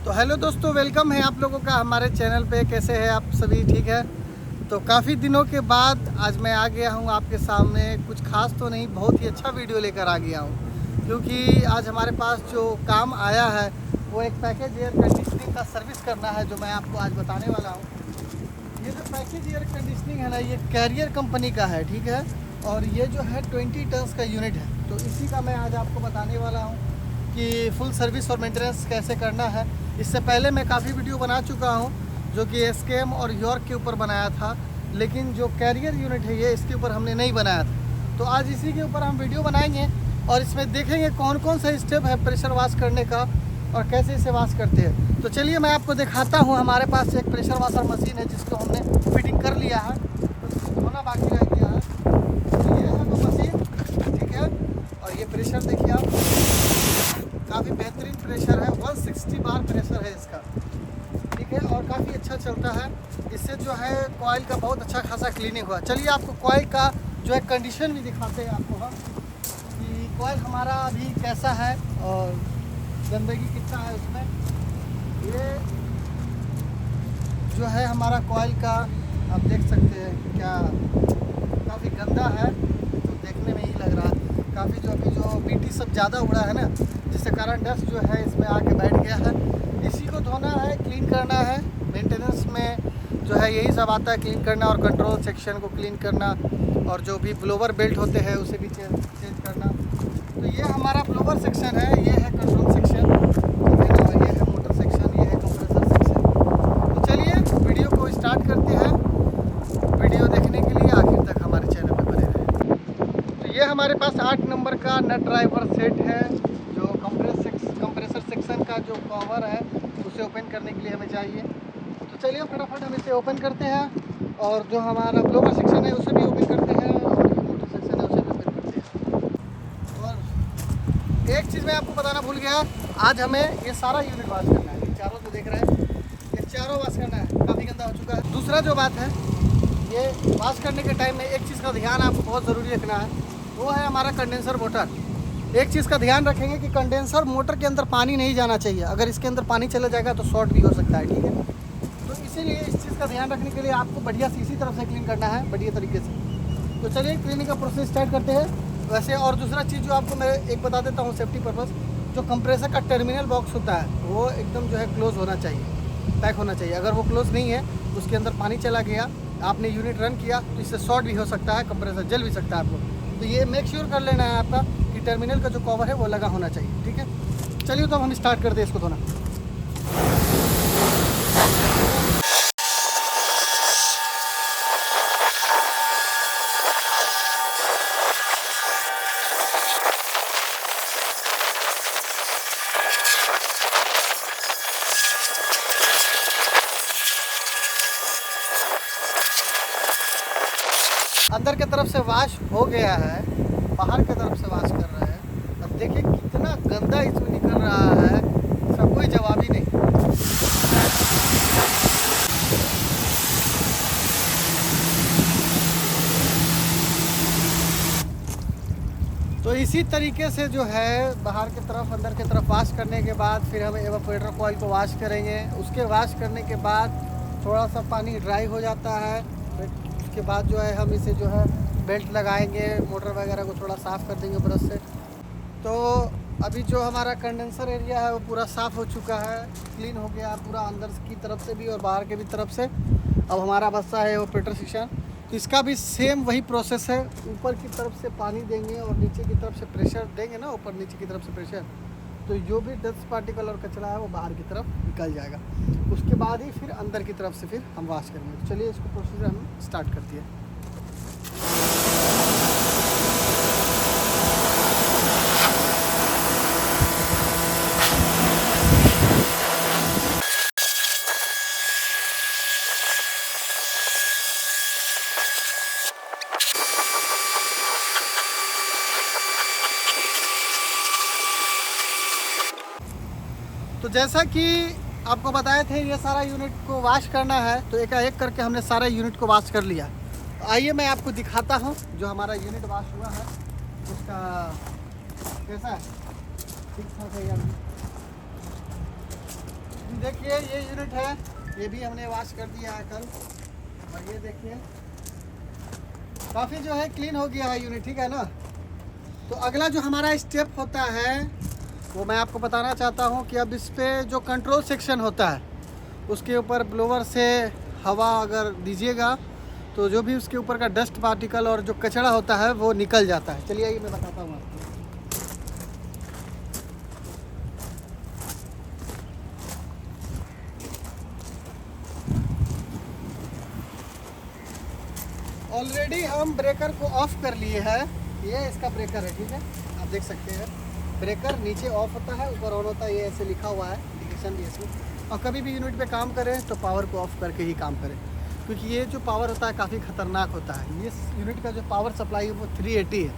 तो हेलो दोस्तों, वेलकम है आप लोगों का हमारे चैनल पे। कैसे हैं आप सभी? ठीक है। तो काफ़ी दिनों के बाद आज मैं आ गया हूँ आपके सामने। कुछ खास तो नहीं, बहुत ही अच्छा वीडियो लेकर आ गया हूँ, क्योंकि आज हमारे पास जो काम आया है वो एक पैकेज एयर कंडीशनिंग का सर्विस करना है, जो मैं आपको आज बताने वाला हूँ। ये जो पैकेज एयर कंडीशनिंग है ना, ये कैरियर कंपनी का है, ठीक है। और ये जो है 20 टन्स का यूनिट है, तो इसी का मैं आज आपको बताने वाला हूँ कि फुल सर्विस और मेंटेनेंस कैसे करना है। इससे पहले मैं काफ़ी वीडियो बना चुका हूँ, जो कि एसकेएम और यॉर्क के ऊपर बनाया था, लेकिन जो कैरियर यूनिट है ये इसके ऊपर हमने नहीं बनाया था। तो आज इसी के ऊपर हम वीडियो बनाएंगे और इसमें देखेंगे कौन कौन सा स्टेप है प्रेशर वाश करने का और कैसे इसे वाश करते हैं। तो चलिए मैं आपको दिखाता हूँ। हमारे पास एक प्रेशर वाशर मशीन है जिसको हमने फिटिंग कर लिया है, तो इसको धोना बाकी रह गया है। तो ये है वो मशीन, ठीक है। और ये प्रेशर देखिए आप, काफ़ी बेहतरीन प्रेशर है, 160 बार प्रेशर है इसका, ठीक है। और काफ़ी अच्छा चलता है। इससे जो है कॉइल का बहुत अच्छा खासा क्लीनिंग हुआ। चलिए आपको कॉइल का जो है कंडीशन भी दिखाते हैं आपको हम, कि कॉइल हमारा अभी कैसा है और गंदगी कितना है उसमें। ये जो है हमारा कॉइल का, आप देख सकते हैं क्या काफ़ी गंदा है, तो देखने में ही लग रहा है काफ़ी। जो अभी जो बीटी सब ज़्यादा उड़ा है ना, जिसके कारण डस्ट जो है इसमें आके बैठ गया है। इसी को धोना है, क्लीन करना है। मेंटेनेंस में जो है यही सब आता है, क्लीन करना और कंट्रोल सेक्शन को क्लीन करना, और जो भी ब्लोवर बेल्ट होते हैं उसे भी चेंज करना। तो ये हमारा ब्लोवर सेक्शन है, ये है कंट्रोल सेक्शन, ठीक है ना, ये है मोटर सेक्शन, ये है कंप्रेसर सेक्शन। तो चलिए वीडियो को स्टार्ट करते हैं। वीडियो देखने के लिए आखिर तक हमारे चैनल पर बने रहें। तो ये हमारे पास 8 नंबर का नट ड्राइवर सेट है, जो कंप्रेसर सेक्शन का जो कवर है उसे ओपन करने के लिए हमें चाहिए। तो चलिए फटाफट हम इसे ओपन करते हैं, और जो हमारा ब्लोवर सेक्शन है उसे भी ओपन करते हैं, और जो मोटर सेक्शन है उसे भी ओपन करते हैं। और एक चीज़ मैं आपको बताना भूल गया, आज हमें ये सारा यूनिट वॉश करना है। ये चारों जो देख रहे हैं, ये चारों वॉश करना है, काफ़ी गंदा हो चुका है। दूसरा जो बात है, ये वॉश करने के टाइम में एक चीज़ का ध्यान आपको बहुत ज़रूरी रखना है, वो है हमारा कंडेंसर मोटर। एक चीज़ का ध्यान रखेंगे कि कंडेंसर मोटर के अंदर पानी नहीं जाना चाहिए। अगर इसके अंदर पानी चला जाएगा तो शॉर्ट भी हो सकता है, ठीक है। तो इसीलिए इस चीज़ का ध्यान रखने के लिए आपको बढ़िया से इसी तरफ से क्लीन करना है, बढ़िया तरीके से। तो चलिए क्लीनिंग का प्रोसेस स्टार्ट करते हैं। वैसे और दूसरा चीज़ जो आपको मैं एक बता देता हूँ सेफ्टी पर्पज़, जो कंप्रेसर का टर्मिनल बॉक्स होता है वो एकदम जो है क्लोज होना चाहिए, पैक होना चाहिए। अगर वो क्लोज नहीं है, उसके अंदर पानी चला गया, आपने यूनिट रन किया, तो इससे शॉर्ट भी हो सकता है, कंप्रेसर जल भी सकता है आपको। तो ये मेक श्योर कर लेना है आपका कि टर्मिनल का जो कवर है वो लगा होना चाहिए, ठीक है। चलिए तो हम स्टार्ट करते हैं इसको धोना। अंदर की तरफ से वाश हो गया है, बाहर की तरफ से वाश कर रहे हैं। अब देखिए कितना गंदा इसमें निकल रहा है, इसका कोई जवाब ही नहीं। तो इसी तरीके से जो है बाहर की तरफ अंदर की तरफ वाश करने के बाद फिर हम एवापोरेटर कॉइल को वाश करेंगे। उसके वाश करने के बाद थोड़ा सा पानी ड्राई हो जाता है, उसके बाद जो है हम इसे जो है बेल्ट लगाएंगे, मोटर वगैरह को थोड़ा साफ़ कर देंगे ब्रश से। तो अभी जो हमारा कंडेंसर एरिया है वो पूरा साफ़ हो चुका है, क्लीन हो गया पूरा, अंदर की तरफ से भी और बाहर के भी तरफ से। अब हमारा बस्ता है एवापोरेटर सेक्शन, तो इसका भी सेम वही प्रोसेस है। ऊपर की तरफ से पानी देंगे और नीचे की तरफ से प्रेशर देंगे ना, ऊपर नीचे की तरफ से प्रेशर, तो जो भी डस्ट पार्टिकल और कचरा है वो बाहर की तरफ निकल जाएगा। उसके बाद ही फिर अंदर की तरफ से फिर हम वॉश करेंगे। तो चलिए इसको प्रोसीजर हम स्टार्ट करते हैं। तो जैसा कि आपको बताए थे ये सारा यूनिट को वॉश करना है, तो एक एक करके हमने सारा यूनिट को वॉश कर लिया। तो आइए मैं आपको दिखाता हूँ जो हमारा यूनिट वॉश हुआ है उसका कैसा है, ठीक ठाक है यार। देखिए ये यूनिट है, ये भी हमने वॉश कर दिया है कल। और ये देखिए काफ़ी जो है क्लीन हो गया है यूनिट, ठीक है ना। तो अगला जो हमारा स्टेप होता है वो मैं आपको बताना चाहता हूँ कि अब इस पर जो कंट्रोल सेक्शन होता है उसके ऊपर ब्लोवर से हवा अगर दीजिएगा तो जो भी उसके ऊपर का डस्ट पार्टिकल और जो कचरा होता है वो निकल जाता है। चलिए ये मैं बताता हूँ आपको। ऑलरेडी हम ब्रेकर को ऑफ कर लिए हैं। ये इसका ब्रेकर है, ठीक है, आप देख सकते हैं। ब्रेकर नीचे ऑफ होता है, ऊपर ऑन होता है, ये ऐसे लिखा हुआ है, इंडिकेशन भी इसमें। और कभी भी यूनिट पे काम करें तो पावर को ऑफ करके ही काम करें, क्योंकि ये जो पावर होता है काफ़ी ख़तरनाक होता है। ये यूनिट का जो पावर सप्लाई है वो 380 है,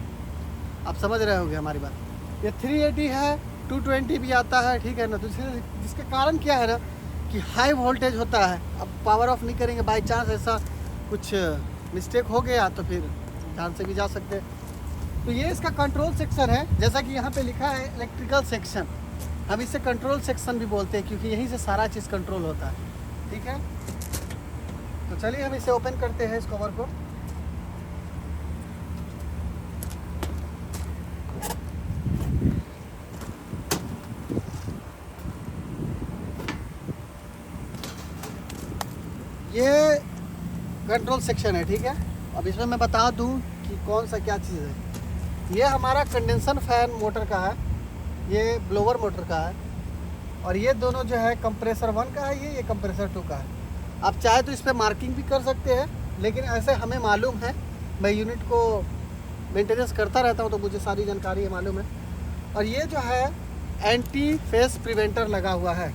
आप समझ रहे होंगे हमारी बात। ये 380 है, 220 भी आता है, ठीक है ना। तो जिसके कारण क्या है ना कि हाई वोल्टेज होता है। अब पावर ऑफ नहीं करेंगे, बाई चांस ऐसा कुछ मिस्टेक हो गया तो फिर जान से भी जा सकते हैं। तो ये इसका कंट्रोल सेक्शन है, जैसा कि यहाँ पे लिखा है इलेक्ट्रिकल सेक्शन। हम इसे कंट्रोल सेक्शन भी बोलते हैं क्योंकि यहीं से सारा चीज़ कंट्रोल होता है, ठीक है। तो चलिए हम इसे ओपन करते हैं, इस कवर को। ये कंट्रोल सेक्शन है, ठीक है। अब इसमें मैं बता दूं कि कौन सा क्या चीज़ है। ये हमारा कंडेंसर फैन मोटर का है, ये ब्लोवर मोटर का है, और ये दोनों जो है कंप्रेसर 1 का है, ये कंप्रेसर 2 का है। आप चाहे तो इस पर मार्किंग भी कर सकते हैं, लेकिन ऐसे हमें मालूम है, मैं यूनिट को मेंटेनेंस करता रहता हूँ तो मुझे सारी जानकारी मालूम है। और ये जो है एंटी फेस प्रिवेंटर लगा हुआ है।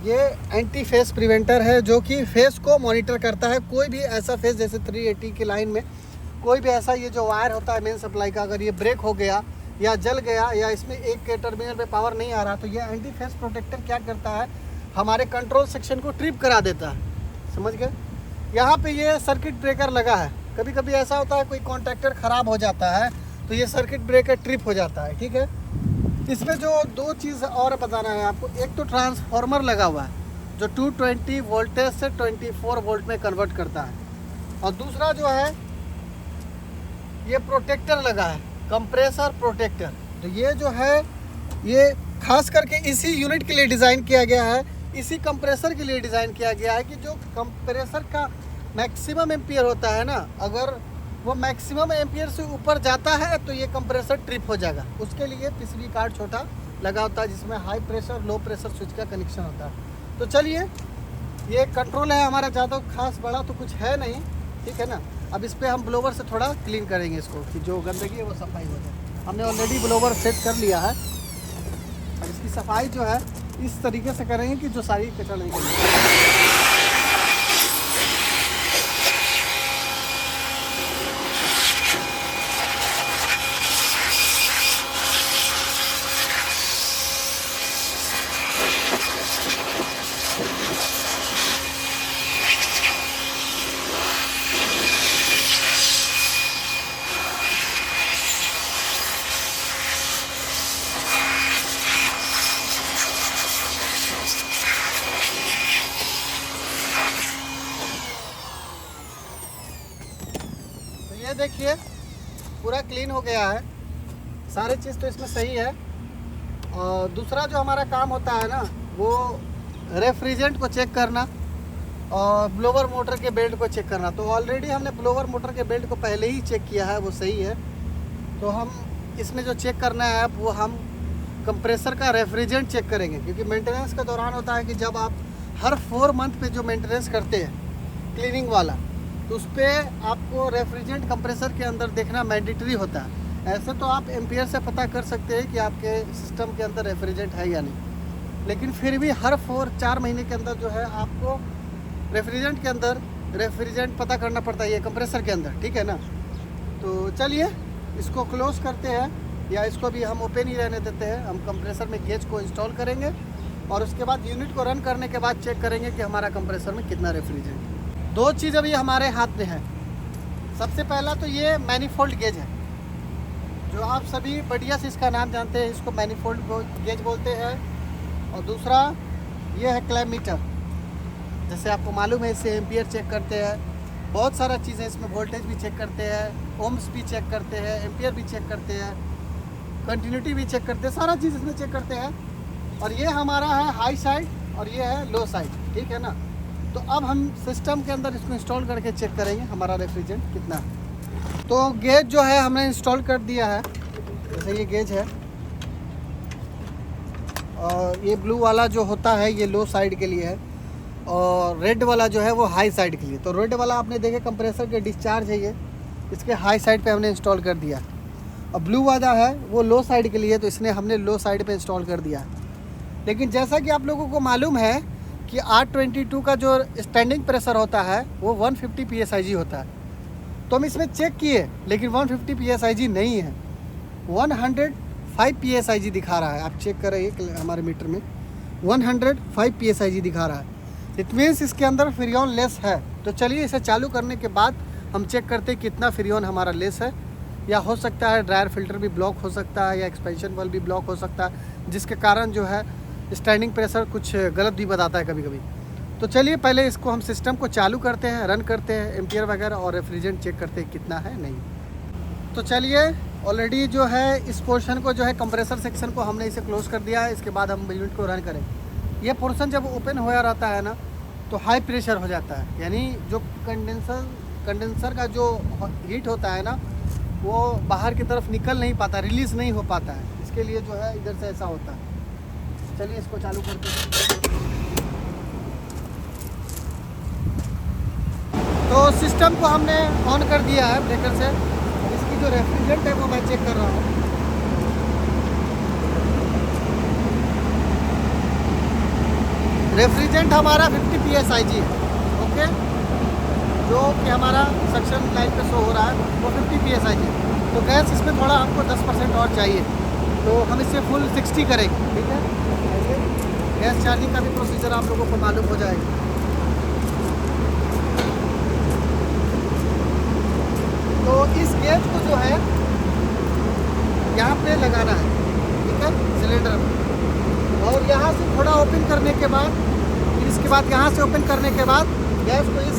ये एंटी फेस प्रिवेंटर है जो कि फेस को मॉनिटर करता है। कोई भी ऐसा फेस जैसे 380 की लाइन में कोई भी ऐसा ये जो वायर होता है मेन सप्लाई का, अगर ये ब्रेक हो गया या जल गया या इसमें एक के टर्मिनल पे पावर नहीं आ रहा, तो ये एंटी फेस प्रोटेक्टर क्या करता है, हमारे कंट्रोल सेक्शन को ट्रिप करा देता है। समझ गए। यहाँ पे ये सर्किट ब्रेकर लगा है। कभी कभी ऐसा होता है कोई कॉन्टैक्टर ख़राब हो जाता है तो ये सर्किट ब्रेकर ट्रिप हो जाता है, ठीक है। इसमें जो दो चीज़ और बताना है आपको, एक तो ट्रांसफार्मर लगा हुआ है जो 220 वोल्टेज से 24 वोल्ट में कन्वर्ट करता है, और दूसरा जो है ये प्रोटेक्टर लगा है, कंप्रेसर प्रोटेक्टर। तो ये जो है ये खास करके इसी यूनिट के लिए डिज़ाइन किया गया है, इसी कंप्रेसर के लिए डिज़ाइन किया गया है कि जो कंप्रेसर का मैक्सिमम एम्पियर होता है ना, अगर वो मैक्सिमम एम्पियर से ऊपर जाता है तो ये कंप्रेसर ट्रिप हो जाएगा। उसके लिए पीसीबी कार्ड छोटा लगा होता है जिसमें high pressure low pressure switch का कनेक्शन होता है। तो चलिए ये कंट्रोल है हमारा, ज़्यादा खास बड़ा तो कुछ है नहीं, ठीक है ना। अब इस पर हम ब्लोवर से थोड़ा क्लीन करेंगे इसको कि जो गंदगी है वो सफाई हो जाए। हमने ऑलरेडी ब्लोवर सेट कर लिया है, और इसकी सफाई जो है इस तरीके से करेंगे कि जो सारी कचरा निकले। ये देखिए पूरा क्लीन हो गया है, सारी चीज़ तो इसमें सही है। और दूसरा जो हमारा काम होता है ना वो रेफ्रिजरेंट को चेक करना और ब्लोवर मोटर के बेल्ट को चेक करना। तो ऑलरेडी हमने ब्लोवर मोटर के बेल्ट को पहले ही चेक किया है, वो सही है। तो हम इसमें जो चेक करना है वो हम कंप्रेसर का रेफ्रिजरेंट चेक करेंगे, क्योंकि मेंटेनेंस का दौरान होता है कि जब आप हर 4 मंथ पे जो मेंटेनेंस करते हैं क्लीनिंग वाला, तो उस पर आपको रेफ्रिजरेंट कंप्रेसर के अंदर देखना मैंडेटरी होता है। ऐसे तो आप एम्पियर से पता कर सकते हैं कि आपके सिस्टम के अंदर रेफ्रिजरेंट है या नहीं, लेकिन फिर भी हर 4 महीने के अंदर जो है आपको रेफ्रिजरेंट के अंदर रेफ्रिजरेंट पता करना पड़ता है, ये कंप्रेसर के अंदर, ठीक है ना। तो चलिए इसको क्लोज करते हैं, या इसको भी हम ओपन ही रहने देते हैं। हम कंप्रेसर में गेज को इंस्टॉल करेंगे और उसके बाद यूनिट को रन करने के बाद चेक करेंगे कि हमारा कंप्रेसर में कितना रेफ्रिजरेंट है। 2 चीज़ अभी हमारे हाथ में है। सबसे पहला तो ये मैनीफोल्ड गेज है, जो आप सभी बढ़िया से इसका नाम जानते हैं, इसको मैनीफोल्ड गेज बोलते हैं। और दूसरा ये है क्लैम मीटर, जैसे आपको मालूम है इससे एम्पियर चेक करते हैं, बहुत सारा चीज़ें इसमें, वोल्टेज भी चेक करते हैं, ओम्स भी चेक करते हैं, एम्पियर भी चेक करते हैं, कंटिन्यूटी भी चेक करते हैं, सारा चीज़ इसमें चेक करते हैं। और ये हमारा है हाई साइड और ये है लो साइड, ठीक है ना। तो अब हम सिस्टम के अंदर इसको इंस्टॉल करके चेक करेंगे हमारा रेफ्रिजरेंट कितना है। तो गेज जो है हमने इंस्टॉल कर दिया है, जैसे ये गेज है, और ये ब्लू वाला जो होता है ये लो साइड के लिए है, और रेड वाला जो है वो हाई साइड के लिए। तो रेड वाला आपने देखे कंप्रेसर के डिस्चार्ज है, ये इसके हाई साइड पे हमने इंस्टॉल कर दिया। और ब्लू वाला है वो लो साइड के लिए, तो इसने हमने लो साइड पे इंस्टॉल कर दिया। लेकिन जैसा कि आप लोगों को मालूम है कि R22 का जो स्टैंडिंग प्रेशर होता है वो 150 PSIG होता है। तो हम इसमें चेक किए, लेकिन 150 PSIG नहीं है, 105 PSIG दिखा रहा है। आप चेक करें हमारे मीटर में 105 PSIG दिखा रहा है। इट मीन्स इसके अंदर फ्रीऑन लेस है। तो चलिए इसे चालू करने के बाद हम चेक करते हैं कितना फ्रीऑन हमारा लेस है, या हो सकता है ड्रायर फिल्टर भी ब्लॉक हो सकता है, या एक्सपेंशन वाल्व भी ब्लॉक हो सकता है, जिसके कारण जो है स्टैंडिंग प्रेशर कुछ गलत भी बताता है कभी कभी। तो चलिए पहले इसको हम सिस्टम को चालू करते हैं, रन करते हैं, एम्पियर वगैरह और रेफ्रिजरेंट चेक करते हैं कितना है नहीं। तो चलिए ऑलरेडी जो है इस पोर्शन को जो है कंप्रेसर सेक्शन को हमने इसे क्लोज कर दिया है। इसके बाद हम यूनिट को रन करें। ये पोर्शन जब ओपन होया रहता है ना तो हाई प्रेशर हो जाता है, यानी जो कंडेंसर का जो हीट होता है ना वो बाहर की तरफ निकल नहीं पाता, रिलीज़ नहीं हो पाता है। इसके लिए जो है इधर से ऐसा होता है। चलिए इसको चालू करते हैं। तो सिस्टम को हमने ऑन कर दिया है ब्रेकर से। इसकी जो रेफ्रिजरेंट है वो मैं चेक कर रहा हूँ। रेफ्रिजरेंट हमारा 50 PSIG है, ओके, जो कि हमारा सक्शन लाइन पे शो हो रहा है वो 50 PSIG है। तो गैस इसमें थोड़ा हमको 10% और चाहिए, तो हम इससे फुल 60 करेंगे, ठीक है। ऐसे गैस चार्जिंग का भी प्रोसीजर आप लोगों को मालूम हो जाएगा। तो इस गेज को जो है यहाँ पे लगाना है, ठीक है, सिलेंडर में। और यहाँ से थोड़ा ओपन करने के बाद, फिर इसके बाद यहाँ से ओपन करने के बाद गैस को इस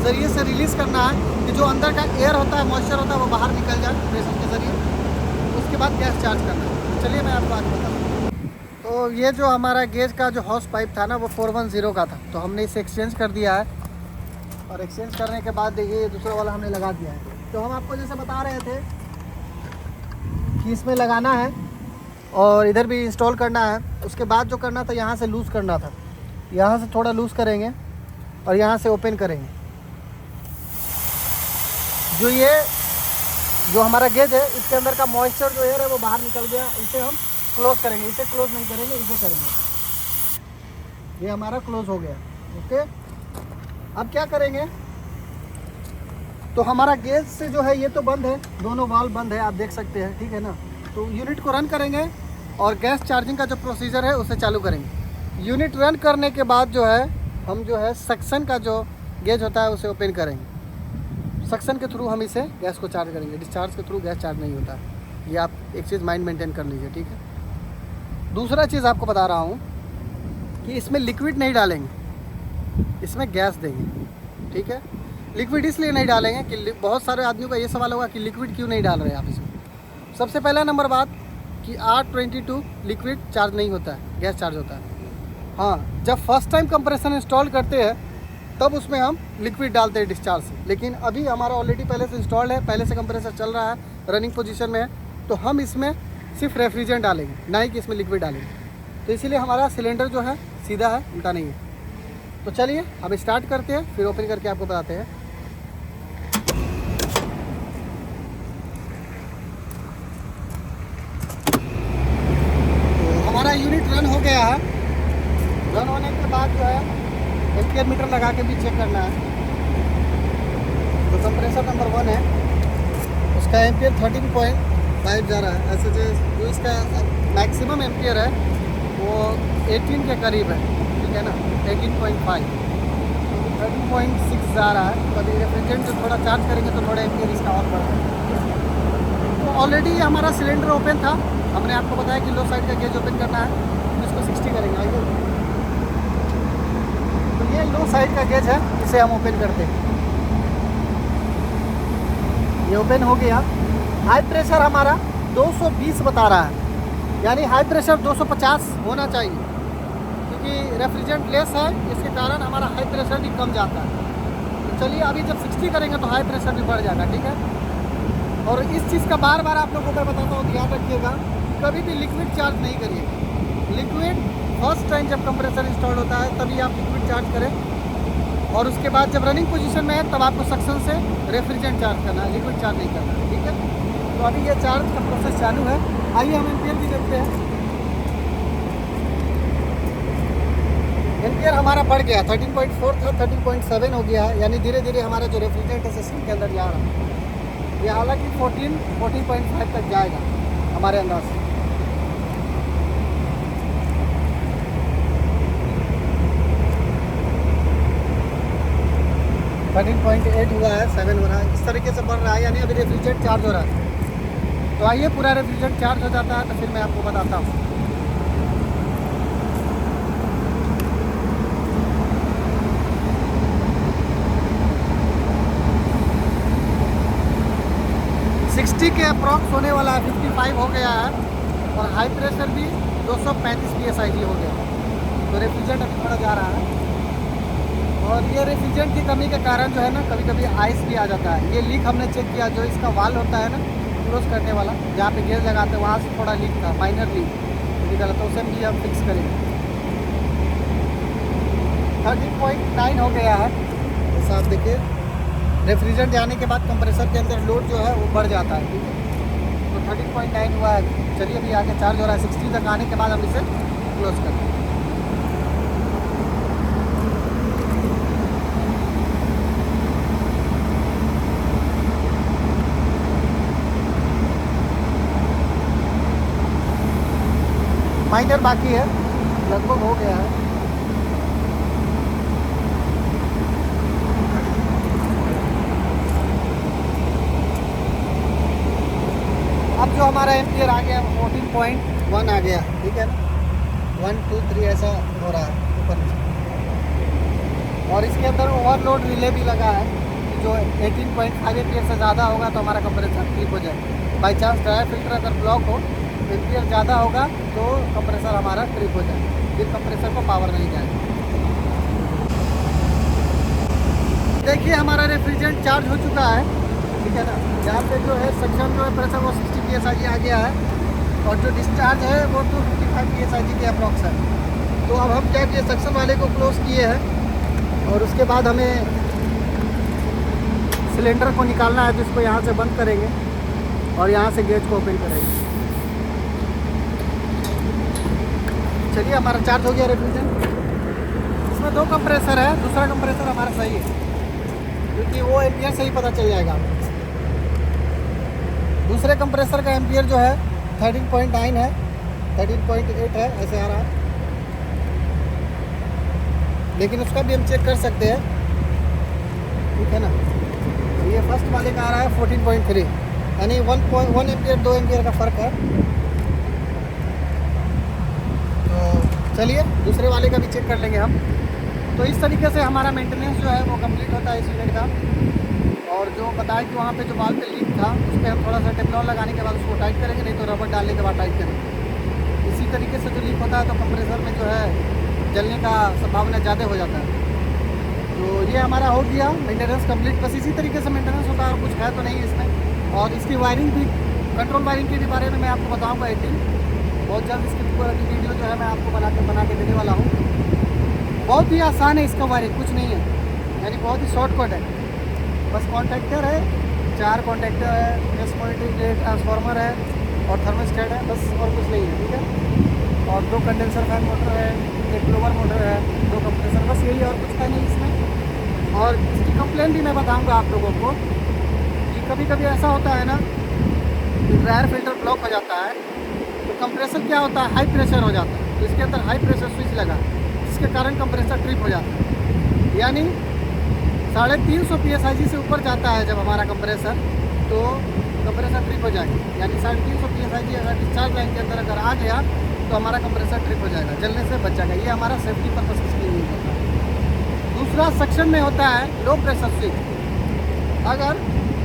ज़रिए से रिलीज़ करना है कि जो अंदर का एयर होता है, मॉइस्चर होता है, वो बाहर निकल जाए प्रेशर के ज़रिए। उसके बाद गैस चार्ज करना है। चलिए मैं आपको आगे बताता हूँ। तो ये जो हमारा गेज का जो हॉस पाइप था ना वो 410 का था, तो हमने इसे एक्सचेंज कर दिया है। और एक्सचेंज करने के बाद देखिए दूसरा वाला हमने लगा दिया है। तो हम आपको जैसे बता रहे थे कि इसमें लगाना है और इधर भी इंस्टॉल करना है। उसके बाद जो करना था यहाँ से लूज़ करना था, यहाँ से थोड़ा लूज़ करेंगे और यहाँ से ओपन करेंगे। जो हमारा गेज है इसके अंदर का मॉइस्चर जो एयर है वो बाहर निकल गया, इसे हम क्लोज करेंगे। इसे क्लोज नहीं करेंगे, इसे करेंगे। ये हमारा क्लोज हो गया, ओके। अब क्या करेंगे, तो हमारा गेज से जो है ये तो बंद है, दोनों वाल्व बंद है, आप देख सकते हैं, ठीक है ना। तो यूनिट को रन करेंगे और गैस चार्जिंग का जो प्रोसीजर है उसे चालू करेंगे। यूनिट रन करने के बाद जो है हम जो है सक्शन का जो गेज होता है उसे ओपन करेंगे। सक्शन के थ्रू हम इसे गैस को चार्ज करेंगे, डिस्चार्ज के थ्रू गैस चार्ज नहीं होता। ये आप एक चीज़ माइंड मेंटेन कर लीजिए, ठीक है। दूसरा चीज़ आपको बता रहा हूँ कि इसमें लिक्विड नहीं डालेंगे, इसमें गैस देंगे, ठीक है। लिक्विड इसलिए नहीं डालेंगे कि बहुत सारे आदमियों का ये सवाल होगा कि लिक्विड क्यों नहीं डाल रहे आप इसमें। सबसे पहला नंबर बात कि R22 लिक्विड चार्ज नहीं होता है, गैस चार्ज होता है। हाँ, जब फर्स्ट टाइम कंप्रेसर इंस्टॉल करते हैं तब उसमें हम लिक्विड डालते हैं डिस्चार्ज से। लेकिन अभी हमारा ऑलरेडी पहले से इंस्टॉल्ड है, पहले से कंप्रेसर चल रहा है, रनिंग पोजीशन में है, तो हम इसमें सिर्फ रेफ्रिजरेंट डालेंगे, ना ही कि इसमें लिक्विड डालेंगे। तो इसीलिए हमारा सिलेंडर जो है सीधा है, उल्टा नहीं है। तो चलिए हम स्टार्ट करते हैं, फिर ओपन करके आपको बताते हैं। तो हमारा यूनिट रन हो गया है। रन होने के बाद जो है एम्पियर मीटर लगा के भी चेक करना है। तो कंप्रेसर नंबर 1 है, उसका एम्पियर 13.5 जा रहा है। ऐसे जो इसका मैक्सिमम एम्पियर है वो 18 के करीब है, ठीक है ना, 18.5, 13.6 जा रहा है। कभी रेफ्रिजरेंट से थोड़ा चार्ज करेंगे तो थोड़ा एम्पियर इसका और बढ़ जाएगा। तो ऑलरेडी हमारा सिलेंडर ओपन था, हमने आपको बताया कि लो साइड का गेज ओपन करना है, तो इसको 60 करेंगे। आइए दोनों साइड का गेज है, इसे हम ओपन करते हैं। ये ओपन हो गया। हाई प्रेशर हमारा 220 बता रहा है, यानी हाई प्रेशर 250 होना चाहिए, क्योंकि रेफ्रिजरेंट लेस है, इसके कारण हमारा हाई प्रेशर भी कम जाता है। तो चलिए अभी जब 60 करेंगे तो हाई प्रेशर भी बढ़ जाएगा, ठीक है। और इस चीज़ का बार बार आप लोगों को मैं बताता हूँ, ध्यान रखिएगा, कभी भी लिक्विड चार्ज नहीं करिएगा। लिक्विड फर्स्ट टाइम जब कंप्रेसर इंस्टॉल होता है तभी आप लिक्विड चार्ज करें, और उसके बाद जब रनिंग पोजीशन में है तब आपको सक्शन से रेफ्रिजरेंट चार्ज करना है, लिक्विड चार्ज नहीं करना है, ठीक है। तो अभी ये चार्ज का प्रोसेस चालू है। आइए हम एम्पियर भी देखते हैं। एम्पियर हमारा बढ़ गया, 13.4 था 13.7 हो गया है, यानी धीरे धीरे हमारा जो रेफ्रिजरेंट है सिस्टम के अंदर जा रहा है। ये हालांकि 14.5 तक जाएगा हमारे अंदाज से। $13.8 हुआ है, 7 हो रहा है, इस तरीके से बढ़ रहा है, यानी अभी रेफ्रिजरेंट चार्ज हो रहा है। तो आइए पूरा रेफ्रिजरेंट चार्ज हो जाता है तो फिर मैं आपको बताता हूँ। के अप्रॉक्स होने वाला है, 55 हो गया है, और हाई प्रेशर भी 235 PSIG हो गया। तो रेफ्रिजरेंट अभी थोड़ा जा रहा है, और ये रेफ्रिजरेंट की कमी के कारण जो है ना कभी कभी आइस भी आ जाता है। ये लीक हमने चेक किया, जो इसका वाल होता है ना क्लोज करने वाला, जहाँ पे गेज लगाते हैं वहाँ से थोड़ा लीक था, माइनर लीक निकला, तो उसे भी हम फिक्स करेंगे। 13.9 हो गया है, जैसा आप देखिए रेफ्रिजरेंट जाने के बाद कंप्रेसर के अंदर लोड जो है वो बढ़ जाता है, ठीक है। तो 13.9 हुआ है। चलिए अभी आगे चार्ज हो रहा है, 60 तक आने के बाद हम इसे क्लोज करते हैं। माइनर बाकी है, लगभग हो गया है। अब जो हमारा एम्पियर आ गया 14.1 आ गया, ठीक है ना, 1 2 3 ऐसा हो रहा है ऊपर। और इसके अंदर ओवरलोड रिले भी लगा है, जो 18.5 एम्पियर से ज़्यादा होगा तो हमारा कंप्रेसर ट्रिप हो जाए। बाई चांस ड्राई फिल्टर अगर ब्लॉक हो, एम्पियर ज़्यादा होगा तो कंप्रेसर हमारा ट्रिप हो जाए, फिर कंप्रेसर को पावर नहीं जाएगा। देखिए हमारा रेफ्रिजरेंट चार्ज हो चुका है, ठीक है ना। यहाँ पे जो है सक्शन जो है प्रेशर वो 60 PSIG आ गया है, और जो डिस्चार्ज है वो 255 PSIG के अप्रॉक्स है। तो अब हम क्या किए, सक्शन वाले को क्लोज किए हैं, और उसके बाद हमें सिलेंडर को निकालना है, जिसको यहाँ से बंद करेंगे और यहाँ से गेज को ओपन करेंगे। चलिए हमारा चार्ज हो गया रेफ्रिजरेंट। इसमें 2 कंप्रेसर है, दूसरा कंप्रेसर हमारा सही है, क्योंकि वो एम्पियर से ही पता चल जाएगा। दूसरे कंप्रेसर का एम्पियर जो है 13.9 है, 13.8 है, ऐसे आ रहा है, लेकिन उसका भी हम चेक कर सकते हैं, ठीक है ना। ये फर्स्ट वाले का आ रहा है 14.3, यानी 1 एम्पियर 2 एम्पियर का फ़र्क है। तो चलिए दूसरे वाले का भी चेक कर लेंगे हम। तो इस तरीके से हमारा मेंटेनेंस जो है वो कंप्लीट होता है इस यूनिट का। और जो बताया कि वहाँ पे जो वाल्व पे लीक था उस पर हम थोड़ा सा टेफ्लॉन लगाने के बाद उसको टाइट करेंगे, नहीं तो रबर डालने के बाद टाइट करेंगे। इसी तरीके से जो लीक होता है तो कंप्रेसर में जो है जलने का संभावना ज़्यादा हो जाता है। तो ये हमारा हो गया मेंटेनेंस कंप्लीट। बस इसी तरीके से मेंटेनेंस होता है और कुछ है तो नहीं इसमें। और इसकी वायरिंग भी, कंट्रोल वायरिंग के भी बारे में मैं आपको बताऊँगा एक दिन, बहुत जल्द इसकी पूरा वीडियो जो है मैं आपको बना के देने वाला हूँ। बहुत ही आसान है इसका वायरिंग, कुछ नहीं है, यानी बहुत ही शॉर्टकट है। बस कॉन्टैक्टर है, 4 कॉन्टैक्टर है, प्लस पॉइंट ट्रांसफार्मर है और थर्मोस्टेट है, बस और कुछ नहीं है, ठीक है। और 2 कंडेंसर फैन मोटर है, 1 ब्लोअर मोटर है, 2 कंप्रेसर, बस यही, और कुछ है नहीं इसमें। और इसकी कंप्लेन भी मैं बताऊंगा आप लोगों को कि कभी कभी ऐसा होता है ना कि ड्रायर फिल्टर ब्लॉक हो जाता है, तो कंप्रेसर क्या होता है, हाई प्रेशर हो जाता है। तो इसके अंदर हाई प्रेशर स्विच लगा, जिसके कारण कंप्रेसर ट्रिप हो जाता है, यानी 350 PSIG से ऊपर जाता है जब हमारा कंप्रेसर, तो कंप्रेसर ट्रिप हो जाएगा। यानी 350 PSIG अगर डिस्चार्ज लाइन के अंदर अगर आ गया तो हमारा कंप्रेसर ट्रिप हो जाएगा, जलने से बच जाएगा। ये हमारा सेफ्टी पर्पस के लिए यूज होता है। दूसरा सेक्शन में होता है लो प्रेशर स्विच। अगर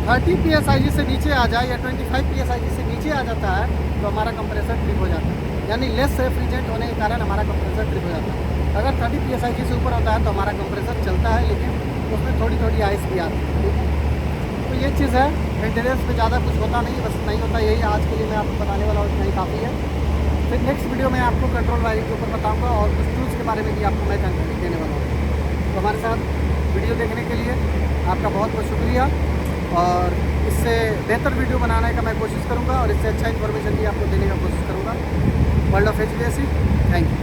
30 psi से नीचे आ जाए या 25 psi से नीचे आ जाता है तो हमारा कंप्रेसर ट्रिप हो जाता है, यानी लेस रेफ्रिजरेंट होने के कारण हमारा कंप्रेसर ट्रिप हो जाता है। अगर 30 psi से ऊपर होता है तो हमारा कंप्रेसर चलता है, लेकिन उसमें थोड़ी थोड़ी आइस भी आती है। तो ये चीज़ है, मेंटेनेंस में ज़्यादा कुछ होता नहीं, बस नहीं होता। यही आज के लिए मैं आपको बताने वाला हूँ, इतना ही काफ़ी है। फिर नेक्स्ट वीडियो में आपको कंट्रोल वायरिंग के ऊपर बताऊँगा और कुछ टूल्स के बारे में भी आपको मैं जानकारी देने वाला हूँ। तो हमारे साथ वीडियो देखने के लिए आपका बहुत बहुत शुक्रिया, और इससे बेहतर वीडियो बनाने का मैं कोशिश करूँगा और इससे अच्छा इन्फॉर्मेशन भी आपको देने का कोशिश करूँगा। World of HVAC, thank you.